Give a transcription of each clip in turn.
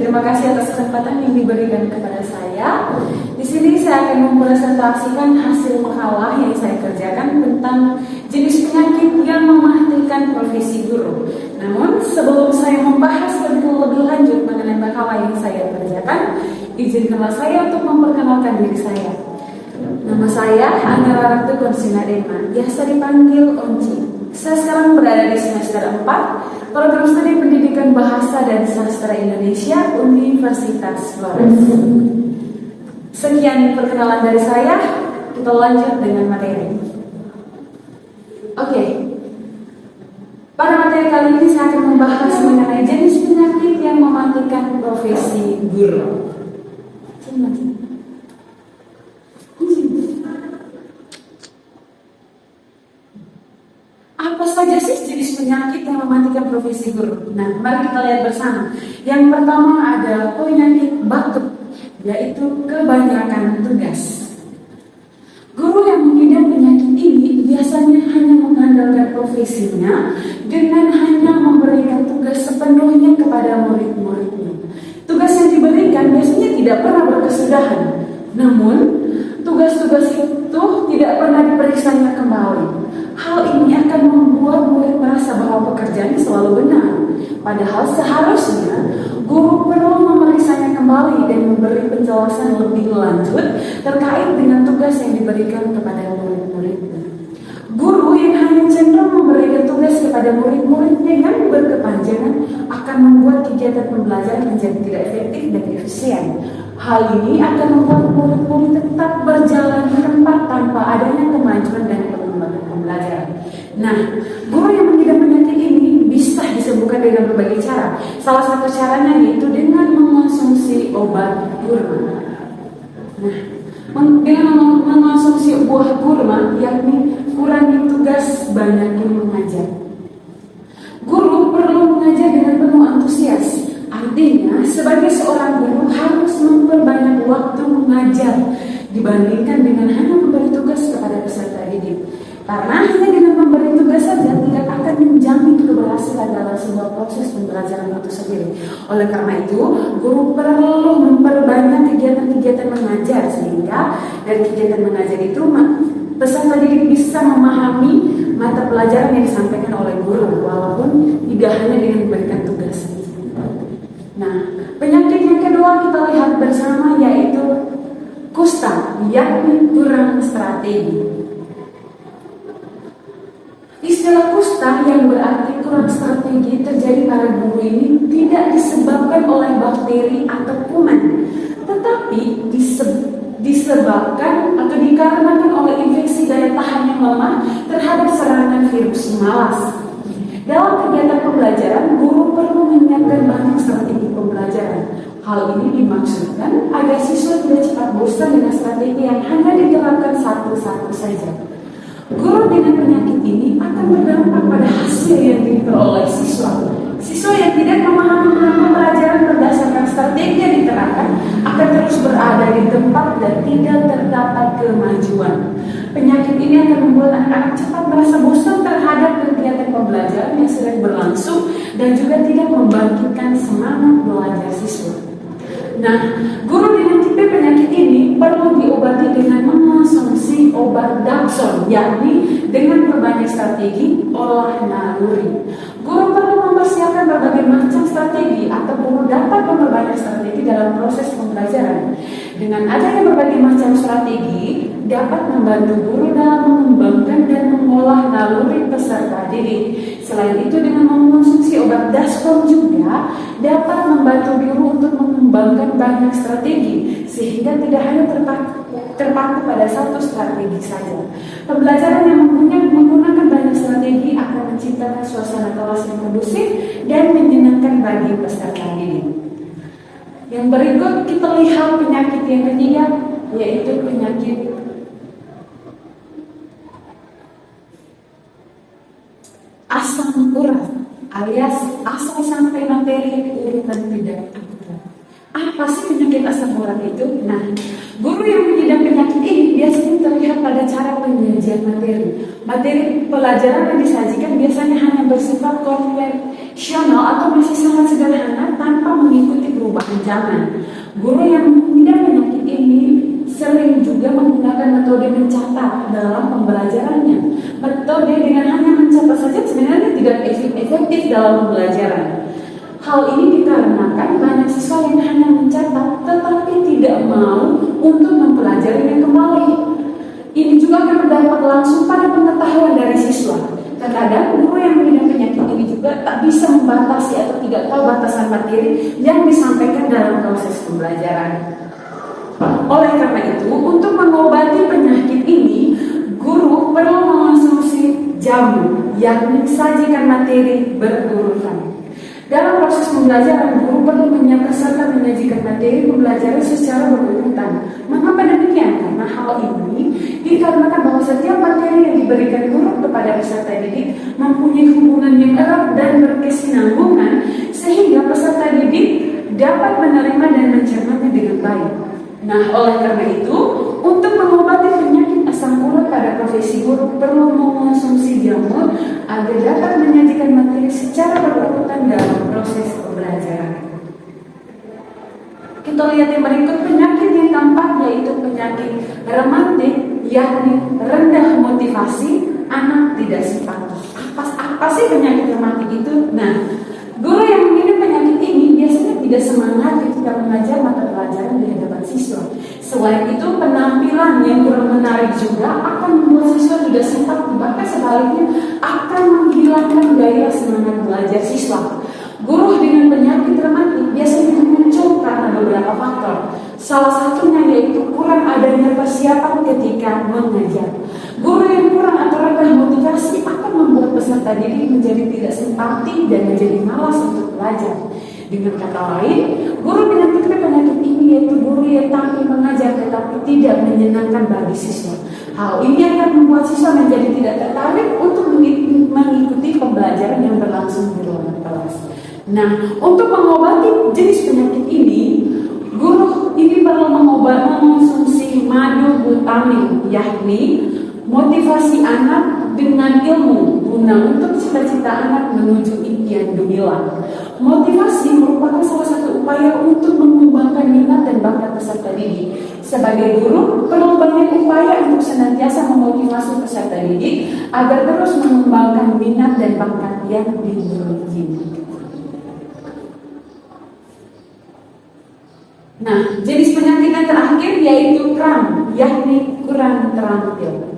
terima kasih atas kesempatan yang diberikan kepada saya. Di sini saya akan mempresentasikan hasil makalah yang saya kerjakan tentang jenis penyakit yang mematikan profesi guru. Namun sebelum saya membahas lebih lanjut mengenai makalah yang saya kerjakan, izinkanlah saya untuk memperkenalkan diri saya. Nama saya Anara Ratu Konsina Dema, biasa dipanggil Onci. Saya sekarang berada di semester 4, program studi pendidikan bahasa dan sastra Indonesia, Universitas Flores. Sekian perkenalan dari saya, kita lanjut dengan materi. Oke. Pada materi kali ini saya akan membahas mengenai jenis penyakit yang mematikan profesi guru. Apa saja sih jenis penyakit yang mematikan profesi guru? Nah, mari kita lihat bersama. Yang pertama ada penyakit batuk, yaitu kebanyakan tugas. Guru yang mengidap penyakit ini biasanya hanya mengandalkan profesinya dengan hanya memberikan tugas sepenuhnya kepada murid-muridnya. Tugas yang diberikan biasanya tidak pernah berkesudahan, namun tugas-tugas itu tidak pernah diperiksanya kembali. Hal ini akan membuat murid merasa bahwa pekerjaannya selalu benar. Padahal seharusnya guru perlu memeriksanya kembali dan memberi penjelasan lebih lanjut terkait dengan tugas yang diberikan kepada murid-muridnya. Guru yang hanya cenderung memberikan tugas kepada murid-muridnya yang berkepanjangan akan membuat kegiatan pembelajaran menjadi tidak efektif dan efisien. Hal ini akan membuat murid-murid tetap berjalan di tempat tanpa adanya kemajuan dan pengembangan pembelajaran. Nah, guru yang mengidap penyakit ini bisa disembuhkan dengan berbagai cara. Salah satu caranya yaitu dengan mengonsumsi obat kurma. Nah, dengan mengonsumsi buah kurma, yakni kurangi tugas, banyakin mengajar. Guru perlu mengajar dengan penuh antusias. Artinya, sebagai seorang guru harus memperbanyak waktu mengajar dibandingkan dengan hanya memberi tugas kepada peserta didik. Karena hanya dengan memberi tugas saja tidak akan menjamin keberhasilan dalam sebuah proses pembelajaran itu sendiri. Oleh karena itu, guru perlu memperbanyak kegiatan-kegiatan mengajar sehingga dari kegiatan mengajar itu peserta didik bisa memahami mata pelajaran yang disampaikan oleh guru walaupun tidak hanya dengan memberikan tugas. Nah, penyakit yang kedua kita lihat bersama yaitu kusta, yakni kurang strategi. Istilah kusta yang berarti kurang strategi terjadi pada guru ini tidak disebabkan oleh bakteri atau kuman, tetapi disebabkan atau dikarenakan oleh infeksi daya tahan yang lemah terhadap serangan virus malas. Dalam kegiatan pembelajaran, guru perlu menyiapkan banyak strategi pembelajaran. Hal ini dimaksudkan agar siswa tidak cepat bosan dengan strategi yang hanya diterapkan satu-satu saja. Guru dengan penyakit ini akan berdampak pada hasil yang diperoleh siswa. Siswa yang tidak memahami pelajaran berdasarkan strategi yang diterapkan akan terus berada di tempat dan tidak terdapat kemajuan. Penyakit ini akan membuat anak-anak cepat merasa bosan terhadap kegiatan pembelajaran yang sedang berlangsung dan juga tidak membangkitkan semangat belajar siswa. Nah, guru dengan tipe penyakit ini perlu diobati dengan mengonsumsi obat Dapsone, yakni dengan berbagai strategi olah naluri. Guru perlu mempersiapkan berbagai macam strategi atau guru dapat memperbanyak strategi dalam proses pembelajaran. Dengan adanya berbagai macam strategi dapat membantu guru dalam mengembangkan dan mengolah naluri peserta didik. Selain itu, dengan mengonsumsi obat Dapsone juga dapat membantu guru untuk mengembangkan banyak strategi sehingga tidak hanya terpaku pada satu strategi saja. Pembelajaran yang menggunakan banyak strategi akan menciptakan suasana kelas yang kondusif dan menyenangkan bagi peserta didik. Yang berikut kita lihat penyakit yang ketiga, yaitu penyakit asam urat alias asam sampai materi urutan tidak akurat. Apa sih penyakit asam urat itu? Nah, guru yang mengidap penyakit ini biasanya terlihat pada cara penyajian materi. Materi pelajaran yang disajikan biasanya hanya bersifat konvensional tradisional atau masih sangat sederhana tanpa mengikuti perubahan zaman. Guru yang mengidap penyakit ini sering juga menggunakan metode mencatat dalam pembelajarannya. Metode dengan hanya mencatat saja sebenarnya tidak efektif dalam pembelajaran. Hal ini dikarenakan banyak siswa yang hanya mencatat tetapi tidak mau untuk mempelajarinya kembali. Ini juga akan berdampak langsung pada pengetahuan dari siswa. Terkadang guru yang mengidap penyakit ini juga tak bisa membatasi atau tidak tahu batasan materi yang disampaikan dalam proses pembelajaran. Oleh karena itu, untuk mengobati penyakit ini, guru perlu mengonsumsi jamu, yakni sajikan materi berurutan. Dalam proses pembelajaran, guru perlu menyiapkan serta menyajikan materi pembelajaran secara berurutan. Mengapa demikian? Karena hal ini dikarenakan bahwa setiap materi yang diberikan guru kepada peserta didik mempunyai hubungan yang erat dan berkesinambungan sehingga peserta didik dapat menerima dan mencernanya dengan baik. Nah, oleh karena itu, untuk mengobati penyakit asam urat pada profesi guru perlu mengonsumsi jamu agar dapat menyajikan materi secara berurutan dalam proses pembelajaran. Kita lihat yang berikut, penyakit yang keempat yaitu penyakit rematik, yakni rendah motivasi, anak tidak simpatik. Apa sih penyakit rematik itu? Nah, guru yang mengidap penyakit ini biasanya tidak semangat ketika mengajar mata pelajaran di hadapan siswa. Selain itu, penampilan yang kurang menarik juga akan membuat siswa tidak simpatik, bahkan sebaliknya akan menghilangkan gairah semangat belajar siswa. Guru dengan penyakit rematik biasanya muncul karena beberapa faktor. Salah satunya yaitu kurang adanya persiapan ketika mengajar. Guru yang kurang atau rendah motivasi akan membuat peserta didik menjadi tidak simpati dan menjadi malas untuk belajar. Dengan kata lain, guru dengan tipe penyakit ini yaitu guru yang tampil mengajar tetapi tidak menyenangkan bagi siswa. Hal ini akan membuat siswa menjadi tidak tertarik untuk mengikuti pembelajaran yang berlangsung di ruangan kelas. Nah, untuk mengobati jenis penyakit ini, guru ini perlu mengonsumsi madu glutamin, yakni motivasi anak dengan ilmu guna untuk cita-cita anak menuju impian gemilang. Motivasi merupakan salah satu upaya untuk mengembangkan minat dan bakat peserta didik. Sebagai guru, perlu banyak upaya untuk senantiasa memotivasi peserta didik agar terus mengembangkan minat dan bakat yang dimiliki. Nah, jenis penyakit yang terakhir yaitu kram, yakni kurang terampil.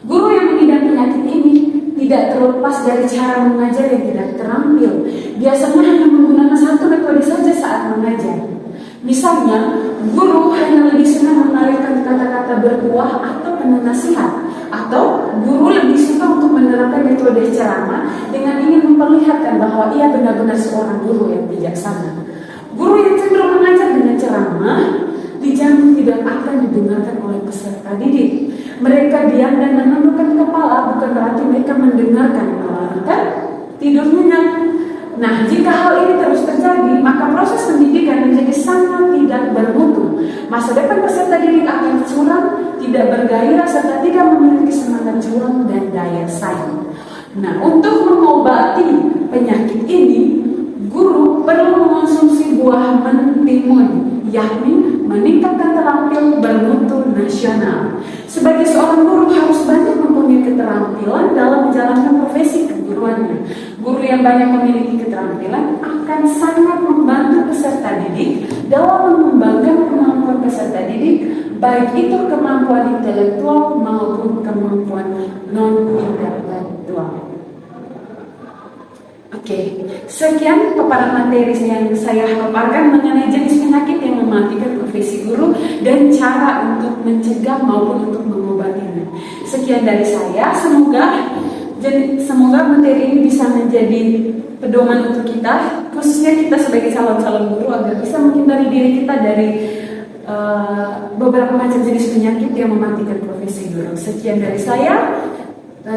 Guru yang mengidap penyakit ini tidak terlepas dari cara mengajar yang tidak terampil. Biasanya hanya menggunakan satu metode saja saat mengajar. Misalnya, guru hanya lebih senang mengalirkan kata-kata berkuah atau penuh nasihat, atau guru lebih suka untuk menerapkan metode ceramah dengan ingin memperlihatkan bahwa ia benar-benar seorang guru yang bijaksana. Guru yang cenderung mengajar dengan ceramah dijamin tidak akan didengarkan oleh peserta didik. Mereka diam dan menundukkan kepala, bukan berarti mereka mendengarkan, melainkan tidur nyenyak. Nah, jika hal ini terus terjadi, maka proses pendidikan menjadi sangat tidak bermutu. Masa depan peserta didik akan suram, tidak bergairah, serta tidak memiliki semangat juang dan daya saing. Nah, untuk mengobati penyakit ini, guru perlu mengonsumsi buah mentimun, yakni meningkatkan terampil bermutu nasional. Sebagai seorang guru harus banyak mempunyai keterampilan dalam menjalankan profesi keguruannya. Guru yang banyak memiliki keterampilan akan sangat membantu peserta didik dalam mengembangkan kemampuan peserta didik, baik itu kemampuan intelektual maupun kemampuan non-intelektual. Oke, sekian paparan materi yang saya paparkan mengenai jenis penyakit yang mematikan profesi guru dan cara untuk mencegah maupun untuk mengobatinya. Sekian dari saya, semoga materi ini bisa menjadi pedoman untuk kita, khususnya kita sebagai calon-calon guru agar bisa menghindari diri kita dari beberapa macam jenis penyakit yang mematikan profesi guru. Sekian dari saya,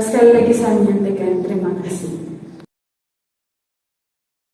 sekali lagi saya menyampaikan terima kasih.